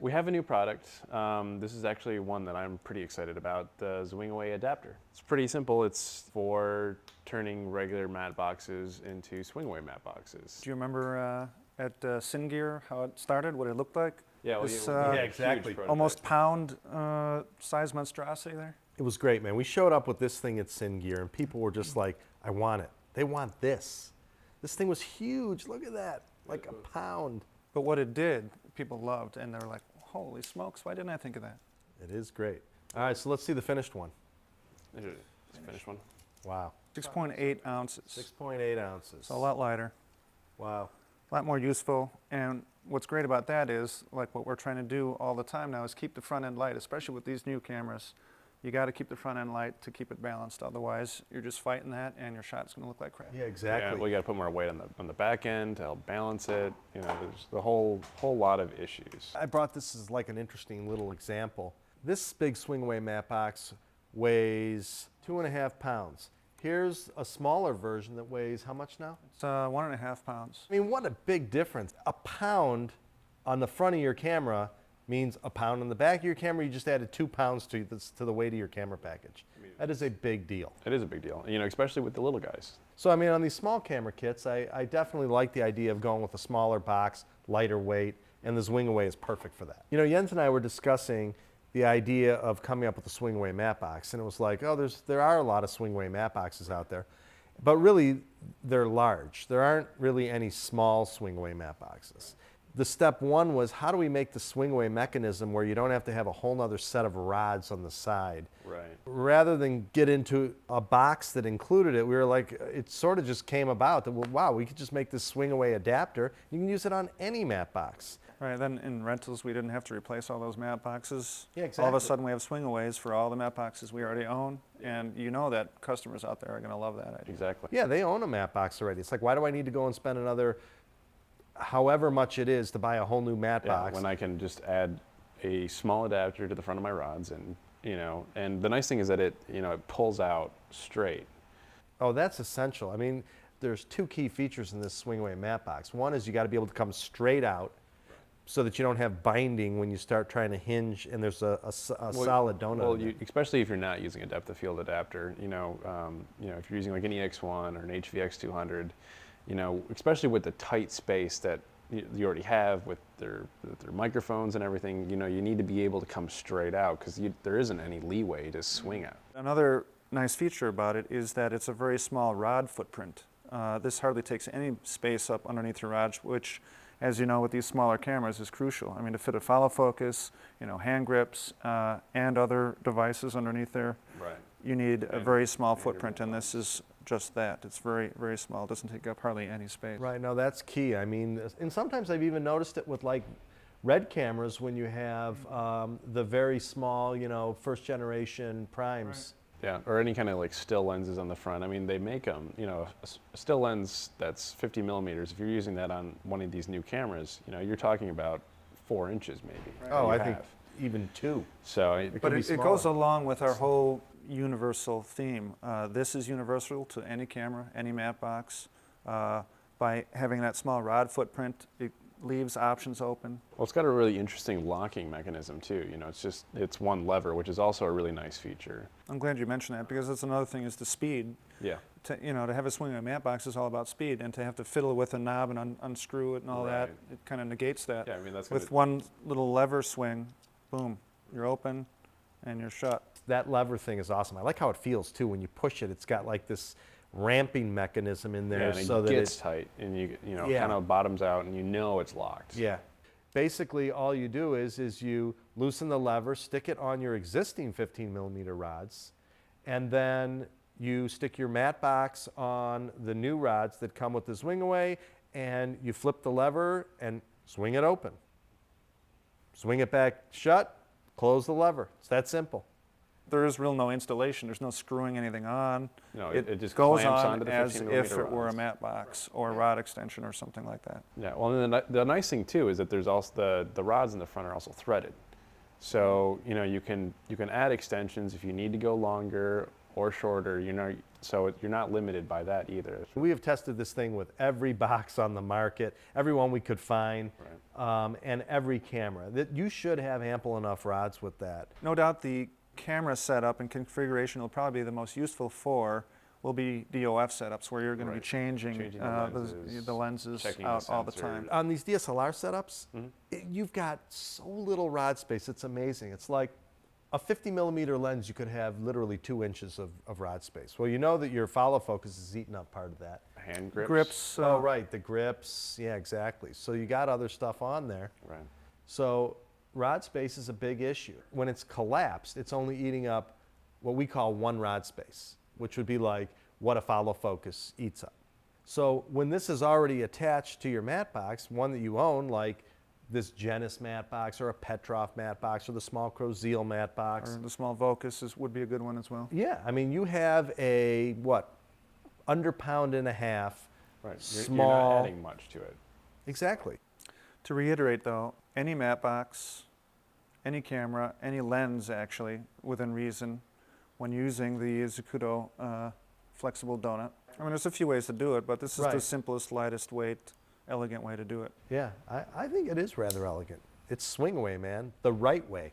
We have a new product. This is actually one that I'm pretty excited about, the Zwingaway adapter. It's pretty simple. It's for turning regular matte boxes into Swingaway matte boxes. Do you remember at SynGear how it started, what it looked like? Yeah, This, yeah, exactly. almost pound size monstrosity there. It was great, man. We showed up with this thing at SynGear, and people were just like, I want it. They want this. This thing was huge. Look at that. Like a pound. But what it did, people loved, and they were like, holy smokes, why didn't I think of that? It is great. All right, so let's see the finished one. Let's finish one. Wow. 6.8 ounces. 6.8 ounces. So a lot lighter, Wow. a lot more useful. And what's great about that is, like what we're trying to do all the time now, is keep the front end light, especially with these new cameras. You got to keep the front end light to keep it balanced. Otherwise, you're just fighting that, and your shot's going to look like crap. Yeah, Yeah, exactly. we got to put more weight on the back end to help balance it. You know, there's a whole lot of issues. I brought this as like an interesting little example. This big Swingaway matte box weighs 2.5 pounds. Here's a smaller version that weighs how much now? It's 1.5 pounds. I mean, what a big difference. A pound on the front of your camera means a pound on the back of your camera. You just added 2 pounds to the weight of your camera package. That is a big deal. It is a big deal, you know, especially with the little guys. So, I mean, on these small camera kits, I definitely like the idea of going with a smaller box, lighter weight, and the Zwingaway is perfect for that. You know, Jens and I were discussing the idea of coming up with a Swingaway matte box, and it was like, oh, there are a lot of Swingaway matte boxes out there, but really, they're large. There aren't really any small Swingaway matte boxes. The step one was, how do we make the Swingaway mechanism where you don't have to have a whole nother set of rods on the side? Right. Rather than get into a box that included it, we were like, it sort of just came about that, well, wow, we could just make this Swingaway adapter. You can use it on any matte box. Right, then in rentals, we didn't have to replace all those matte boxes. Yeah, All of exactly. a sudden, we have Swingaways for all the matte boxes we already own, and you know that customers out there are going to love that idea. Exactly. Yeah, they own a matte box already. It's like, why do I need to go and spend another, however much it is, to buy a whole new matte Yeah, box? when I can just add a small adapter to the front of my rods, and you know, and the nice thing is that it pulls out straight. Oh, that's essential. I mean, there's two key features in this Swingaway matte box. One is you got to be able to come straight out, so that you don't have binding when you start trying to hinge and there's a solid donut. Well, in there. especially if you're not using a depth of field adapter, if you're using like an EX1 or an HVX 200, especially with the tight space that you already have with their microphones and everything, you need to be able to come straight out because there isn't any leeway to swing out. Another nice feature about it is that it's a very small rod footprint. This hardly takes any space up underneath your rod, which, as you know, with these smaller cameras is crucial. I mean, to fit a follow focus, hand grips, and other devices underneath there, Right. you need a very small footprint, and this is just that. It's very, very small. It doesn't take up hardly any space. Right, no, that's key. I mean, and sometimes I've even noticed it with like red cameras when you have the very small, first generation primes. Yeah, or any kind of like still lenses on the front. I mean, they make them, a still lens that's 50 millimeters. If you're using that on one of these new cameras, you're talking about 4 inches maybe. Oh, that I you think have. even 2. So But be it goes smaller. along with our whole universal theme. This is universal to any camera, any matte box. By having that small rod footprint, it leaves options open. well, it's got a really interesting locking mechanism too. It's one lever, which is also a really nice feature. I'm glad you mentioned that because that's another thing is the speed. Yeah. To have a swing on a matte box is all about speed, and to have to fiddle with a knob and unscrew it and all that, Right. it kind of negates that. Yeah, I mean, that's With one little lever swing, boom, you're open and you're shut. That lever thing is awesome. I like how it feels too when you push it. It's got like this ramping mechanism in there, Yeah, and so it that gets it tight, and Yeah. kind of bottoms out, and it's locked. Yeah. Basically, all you do is you loosen the lever, stick it on your existing 15 millimeter rods, and then you stick your matte box on the new rods that come with the Zwingaway, and you flip the lever and swing it open. Swing it back shut, close the lever. It's that simple. There is no installation. There's no screwing anything on. No, it just goes clamps on onto the as 15 if millimeter it were a rods. matte box or a rod extension or something like that. Yeah, well, and the nice thing too is that there's also the rods in the front are also threaded, so you can add extensions if you need to go longer or shorter. So you're not limited by that either. We have tested this thing with every box on the market, every one we could find. Right. and every camera. That you should have ample enough rods with that. No doubt the camera setup and configuration will probably be the most useful for will be DOF setups where you're going to be Right. changing, Changing the lenses checking the out all the time. sensors. On these DSLR setups, Mm-hmm. you've got so little rod space. It's amazing. It's like a 50 millimeter lens, you could have literally 2 inches of rod space. Well, you know that your follow focus is eating up part of that. Hand grips. Grips. Oh, right, the grips. Yeah, exactly. So you got other stuff on there. Right. So rod space is a big issue. When it's collapsed, it's only eating up what we call 1 rod space, which would be like what a follow focus eats up. So when this is already attached to your matte box, one that you own, like this Genis matte box or a Petrov matte box or the Small Crow Zeal matte box. Or the small Vocus would be a good one as well. Yeah, I mean, you have a, what, under pound and a half, Right. small. You're not adding much to it. Exactly. To reiterate though, any matte box, any camera, any lens actually, within reason, when using the Zacuto flexible donut. I mean, there's a few ways to do it, but this is the Right. simplest, lightest weight, elegant way to do it. Yeah, I think it is rather elegant. It's swing away, man, the right way.